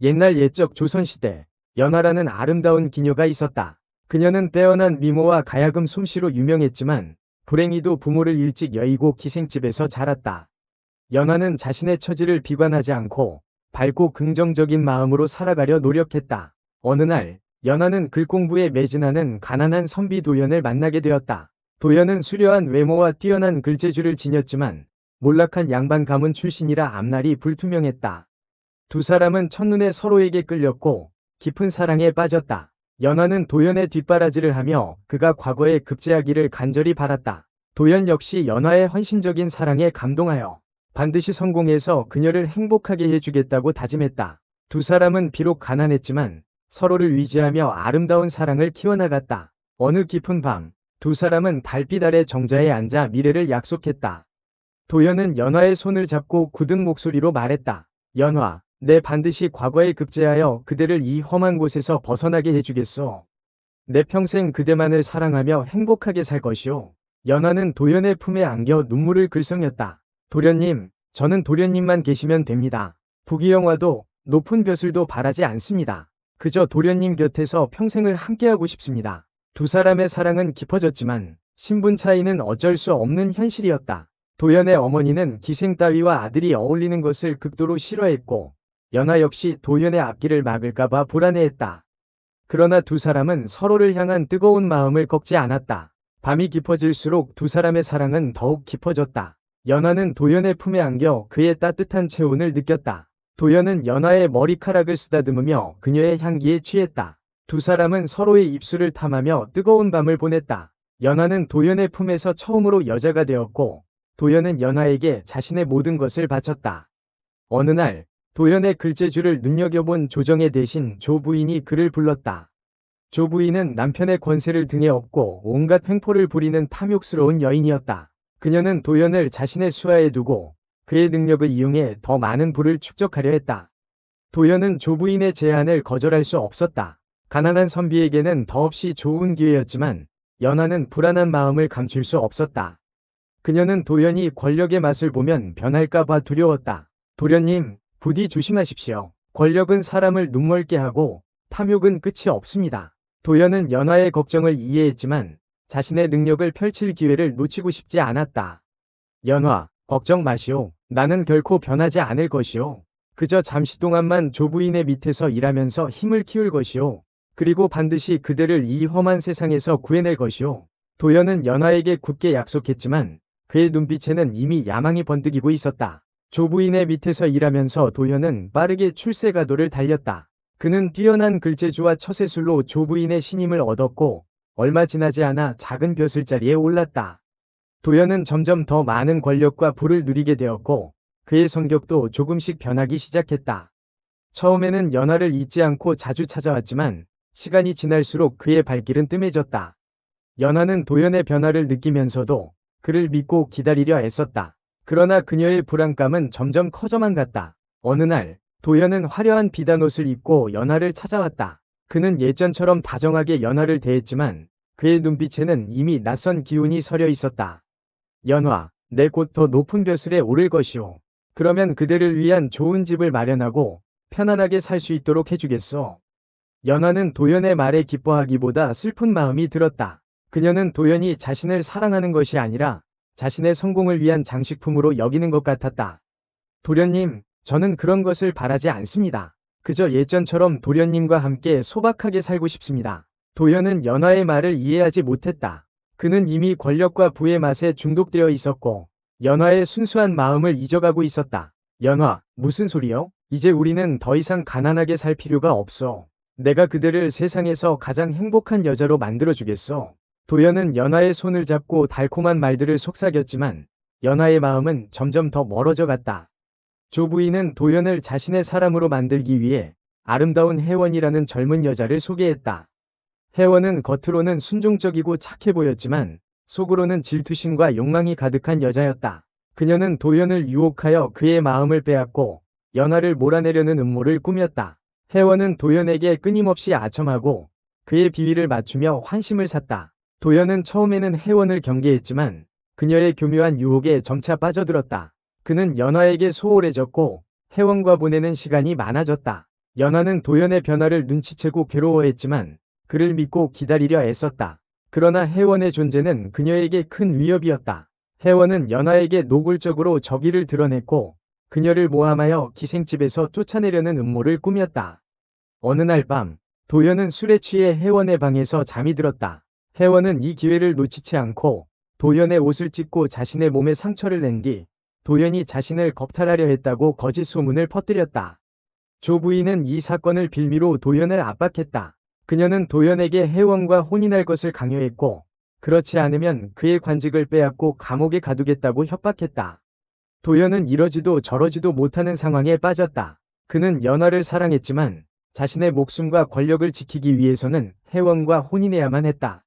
옛날 옛적 조선시대 연화라는 아름다운 기녀가 있었다. 그녀는 빼어난 미모와 가야금 솜씨로 유명했지만 불행히도 부모를 일찍 여의고 기생집에서 자랐다. 연화는 자신의 처지를 비관하지 않고 밝고 긍정적인 마음으로 살아가려 노력했다. 어느 날 연화는 글공부에 매진하는 가난한 선비 도연을 만나게 되었다. 도연은 수려한 외모와 뛰어난 글재주를 지녔지만 몰락한 양반 가문 출신이라 앞날이 불투명했다. 두 사람은 첫눈에 서로에게 끌렸고 깊은 사랑에 빠졌다. 연화는 도연의 뒷바라지를 하며 그가 과거에 급제하기를 간절히 바랐다. 도연 역시 연화의 헌신적인 사랑에 감동하여 반드시 성공해서 그녀를 행복하게 해주겠다고 다짐했다. 두 사람은 비록 가난했지만 서로를 위지하며 아름다운 사랑을 키워나갔다. 어느 깊은 밤, 두 사람은 달빛 아래 정자에 앉아 미래를 약속했다. 도연은 연화의 손을 잡고 굳은 목소리로 말했다. 연화, 내 반드시 과거에 급제하여 그대를 이 험한 곳에서 벗어나게 해주겠소. 내 평생 그대만을 사랑하며 행복하게 살 것이오. 연화는 도연의 품에 안겨 눈물을 글썽였다. 도련님, 저는 도련님만 계시면 됩니다. 부귀영화도 높은 벼슬도 바라지 않습니다. 그저 도련님 곁에서 평생을 함께하고 싶습니다. 두 사람의 사랑은 깊어졌지만 신분 차이는 어쩔 수 없는 현실이었다. 도연의 어머니는 기생 따위와 아들이 어울리는 것을 극도로 싫어했고 연화 역시 도연의 앞길을 막을까봐 불안해했다. 그러나 두 사람은 서로를 향한 뜨거운 마음을 꺾지 않았다. 밤이 깊어질수록 두 사람의 사랑은 더욱 깊어졌다. 연화는 도연의 품에 안겨 그의 따뜻한 체온을 느꼈다. 도연은 연화의 머리카락을 쓰다듬으며 그녀의 향기에 취했다. 두 사람은 서로의 입술을 탐하며 뜨거운 밤을 보냈다. 연화는 도연의 품에서 처음으로 여자가 되었고 도연은 연화에게 자신의 모든 것을 바쳤다. 어느 날 도연의 글재주를 눈여겨본 조정의 대신 조 부인이 그를 불렀다. 조 부인은 남편의 권세를 등에 업고 온갖 횡포를 부리는 탐욕스러운 여인이었다. 그녀는 도연을 자신의 수하에 두고 그의 능력을 이용해 더 많은 부를 축적하려 했다. 도연은 조 부인의 제안을 거절할 수 없었다. 가난한 선비에게는 더없이 좋은 기회였지만 연화는 불안한 마음을 감출 수 없었다. 그녀는 도연이 권력의 맛을 보면 변할까봐 두려웠다. 도련님, 부디 조심하십시오. 권력은 사람을 눈멀게 하고 탐욕은 끝이 없습니다. 도연은 연화의 걱정을 이해했지만 자신의 능력을 펼칠 기회를 놓치고 싶지 않았다. 연화, 걱정 마시오. 나는 결코 변하지 않을 것이오. 그저 잠시 동안만 조부인의 밑에서 일하면서 힘을 키울 것이오. 그리고 반드시 그대를 이 험한 세상에서 구해낼 것이오. 도연은 연화에게 굳게 약속했지만 그의 눈빛에는 이미 야망이 번뜩이고 있었다. 조부인의 밑에서 일하면서 도연은 빠르게 출세가도를 달렸다. 그는 뛰어난 글재주와 처세술로 조부인의 신임을 얻었고 얼마 지나지 않아 작은 벼슬자리에 올랐다. 도연은 점점 더 많은 권력과 부를 누리게 되었고 그의 성격도 조금씩 변하기 시작했다. 처음에는 연화를 잊지 않고 자주 찾아왔지만 시간이 지날수록 그의 발길은 뜸해졌다. 연화는 도연의 변화를 느끼면서도 그를 믿고 기다리려 애썼다. 그러나 그녀의 불안감은 점점 커져만 갔다. 어느 날 도연은 화려한 비단옷을 입고 연화를 찾아왔다. 그는 예전처럼 다정하게 연화를 대했지만 그의 눈빛에는 이미 낯선 기운이 서려 있었다. 연화, 내 곧 더 높은 벼슬에 오를 것이오. 그러면 그대를 위한 좋은 집을 마련하고 편안하게 살 수 있도록 해주겠소. 연화는 도연의 말에 기뻐하기보다 슬픈 마음이 들었다. 그녀는 도연이 자신을 사랑하는 것이 아니라 자신의 성공을 위한 장식품으로 여기는 것 같았다. 도련님, 저는 그런 것을 바라지 않습니다. 그저 예전처럼 도련님과 함께 소박하게 살고 싶습니다. 도연은 연화의 말을 이해하지 못했다. 그는 이미 권력과 부의 맛에 중독되어 있었고 연화의 순수한 마음을 잊어가고 있었다. 연화, 무슨 소리요? 이제 우리는 더 이상 가난하게 살 필요가 없어. 내가 그대를 세상에서 가장 행복한 여자로 만들어주겠어. 도연은 연화의 손을 잡고 달콤한 말들을 속삭였지만 연화의 마음은 점점 더 멀어져 갔다. 조 부인은 도연을 자신의 사람으로 만들기 위해 아름다운 혜원이라는 젊은 여자를 소개했다. 혜원은 겉으로는 순종적이고 착해 보였지만 속으로는 질투심과 욕망이 가득한 여자였다. 그녀는 도연을 유혹하여 그의 마음을 빼앗고 연화를 몰아내려는 음모를 꾸몄다. 혜원은 도연에게 끊임없이 아첨하고 그의 비위를 맞추며 환심을 샀다. 도연은 처음에는 혜원을 경계했지만 그녀의 교묘한 유혹에 점차 빠져들었다. 그는 연화에게 소홀해졌고 혜원과 보내는 시간이 많아졌다. 연하는 도연의 변화를 눈치채고 괴로워했지만 그를 믿고 기다리려 애썼다. 그러나 혜원의 존재는 그녀에게 큰 위협이었다. 혜원은 연하에게 노골적으로 적의를 드러냈고 그녀를 모함하여 기생집에서 쫓아내려는 음모를 꾸몄다. 어느 날 밤, 도연은 술에 취해 혜원의 방에서 잠이 들었다. 혜원은 이 기회를 놓치지 않고 도연의 옷을 찢고 자신의 몸에 상처를 낸 뒤 도연이 자신을 겁탈하려 했다고 거짓 소문을 퍼뜨렸다. 조 부인은 이 사건을 빌미로 도연을 압박했다. 그녀는 도연에게 혜원과 혼인할 것을 강요했고 그렇지 않으면 그의 관직을 빼앗고 감옥에 가두겠다고 협박했다. 도연은 이러지도 저러지도 못하는 상황에 빠졌다. 그는 연하를 사랑했지만 자신의 목숨과 권력을 지키기 위해서는 혜원과 혼인해야만 했다.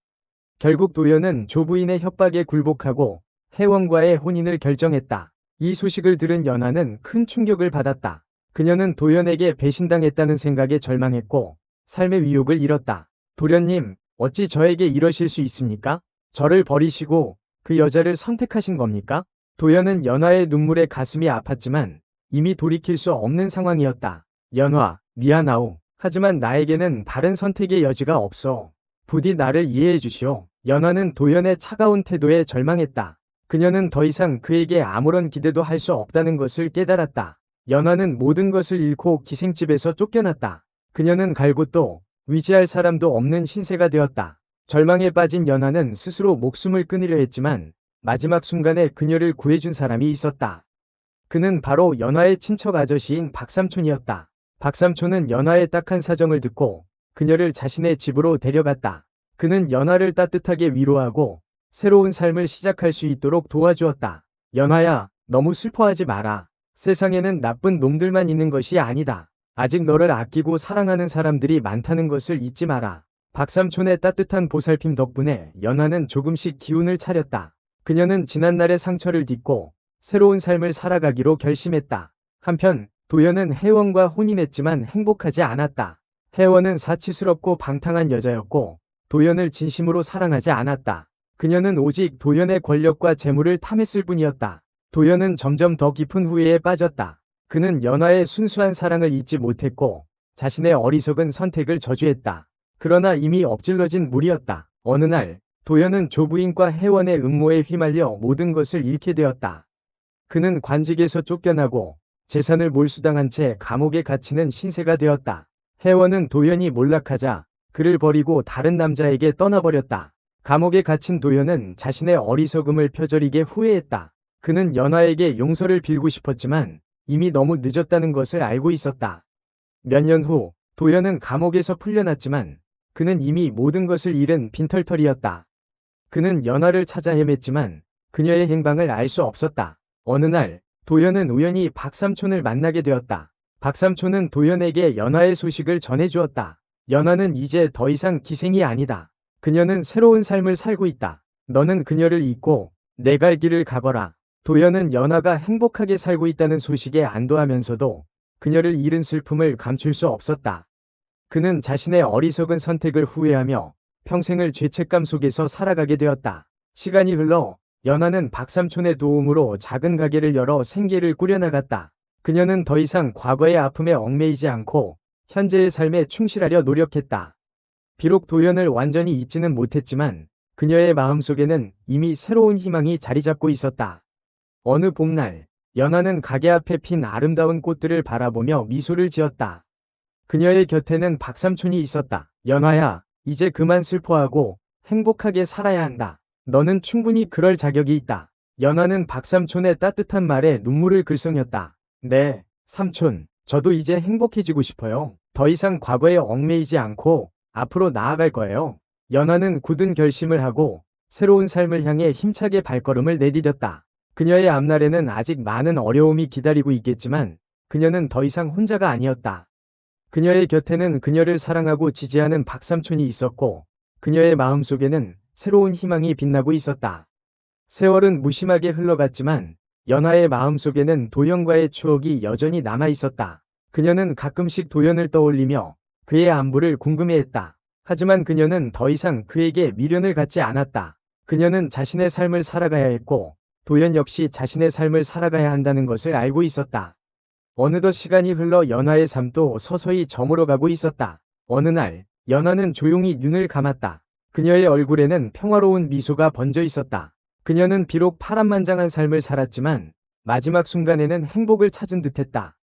결국 도연은 조 부인의 협박에 굴복하고 혜원과의 혼인을 결정했다. 이 소식을 들은 연하는 큰 충격을 받았다. 그녀는 도연에게 배신당했다는 생각에 절망했고 삶의 위욕을 잃었다. 도련님, 어찌 저에게 이러실 수 있습니까? 저를 버리시고 그 여자를 선택하신 겁니까? 도연은 연하의 눈물에 가슴이 아팠지만 이미 돌이킬 수 없는 상황이었다. 연하, 미안하오. 하지만 나에게는 다른 선택의 여지가 없어. 부디 나를 이해해 주시오. 연하는 도연의 차가운 태도에 절망했다. 그녀는 더 이상 그에게 아무런 기대도 할 수 없다는 것을 깨달았다. 연하는 모든 것을 잃고 기생집에서 쫓겨났다. 그녀는 갈 곳도 위지할 사람도 없는 신세가 되었다. 절망에 빠진 연하는 스스로 목숨을 끊으려 했지만 마지막 순간에 그녀를 구해준 사람이 있었다. 그는 바로 연하의 친척 아저씨인 박삼촌이었다. 박삼촌은 연하의 딱한 사정을 듣고 그녀를 자신의 집으로 데려갔다. 그는 연하를 따뜻하게 위로하고 새로운 삶을 시작할 수 있도록 도와주었다. 연하야, 너무 슬퍼하지 마라. 세상에는 나쁜 놈들만 있는 것이 아니다. 아직 너를 아끼고 사랑하는 사람들이 많다는 것을 잊지 마라. 박삼촌의 따뜻한 보살핌 덕분에 연하는 조금씩 기운을 차렸다. 그녀는 지난날의 상처를 딛고 새로운 삶을 살아가기로 결심했다. 한편 도연은 혜원과 혼인했지만 행복하지 않았다. 혜원은 사치스럽고 방탕한 여자였고 도연을 진심으로 사랑하지 않았다. 그녀는 오직 도연의 권력과 재물을 탐했을 뿐이었다. 도연은 점점 더 깊은 후회에 빠졌다. 그는 연하의 순수한 사랑을 잊지 못했고 자신의 어리석은 선택을 저주했다. 그러나 이미 엎질러진 물이었다. 어느 날 도연은 조부인과 혜원의 음모에 휘말려 모든 것을 잃게 되었다. 그는 관직에서 쫓겨나고 재산을 몰수당한 채 감옥에 갇히는 신세가 되었다. 혜원은 도연이 몰락하자 그를 버리고 다른 남자에게 떠나버렸다. 감옥에 갇힌 도연은 자신의 어리석음을 표저리게 후회했다. 그는 연하에게 용서를 빌고 싶었지만 이미 너무 늦었다는 것을 알고 있었다. 몇 년 후 도연은 감옥에서 풀려났지만 그는 이미 모든 것을 잃은 빈털터리였다. 그는 연하를 찾아 헤맸지만 그녀의 행방을 알 수 없었다. 어느 날 도연은 우연히 박삼촌을 만나게 되었다. 박삼촌은 도연에게 연하의 소식을 전해주었다. 연하는 이제 더 이상 기생이 아니다. 그녀는 새로운 삶을 살고 있다. 너는 그녀를 잊고 내 갈 길을 가거라. 도연은 연하가 행복하게 살고 있다는 소식에 안도하면서도 그녀를 잃은 슬픔을 감출 수 없었다. 그는 자신의 어리석은 선택을 후회하며 평생을 죄책감 속에서 살아가게 되었다. 시간이 흘러 연하는 박삼촌의 도움으로 작은 가게를 열어 생계를 꾸려나갔다. 그녀는 더 이상 과거의 아픔에 얽매이지 않고 현재의 삶에 충실하려 노력했다. 비록 도연을 완전히 잊지는 못했지만 그녀의 마음속에는 이미 새로운 희망이 자리 잡고 있었다. 어느 봄날, 연하는 가게 앞에 핀 아름다운 꽃들을 바라보며 미소를 지었다. 그녀의 곁에는 박삼촌이 있었다. 연하야, 이제 그만 슬퍼하고 행복하게 살아야 한다. 너는 충분히 그럴 자격이 있다. 연하는 박삼촌의 따뜻한 말에 눈물을 글썽였다. 네, 삼촌, 저도 이제 행복해지고 싶어요. 더 이상 과거에 얽매이지 않고 앞으로 나아갈 거예요. 연하는 굳은 결심을 하고 새로운 삶을 향해 힘차게 발걸음을 내디뎠다. 그녀의 앞날에는 아직 많은 어려움이 기다리고 있겠지만 그녀는 더 이상 혼자가 아니었다. 그녀의 곁에는 그녀를 사랑하고 지지하는 박삼촌이 있었고 그녀의 마음속에는 새로운 희망이 빛나고 있었다. 세월은 무심하게 흘러갔지만 연하의 마음속에는 도연과의 추억이 여전히 남아 있었다. 그녀는 가끔씩 도연을 떠올리며 그의 안부를 궁금해했다. 하지만 그녀는 더 이상 그에게 미련을 갖지 않았다. 그녀는 자신의 삶을 살아가야 했고 도연 역시 자신의 삶을 살아가야 한다는 것을 알고 있었다. 어느덧 시간이 흘러 연화의 삶도 서서히 저물어가고 있었다. 어느 날, 연화는 조용히 눈을 감았다. 그녀의 얼굴에는 평화로운 미소가 번져 있었다. 그녀는 비록 파란만장한 삶을 살았지만 마지막 순간에는 행복을 찾은 듯했다.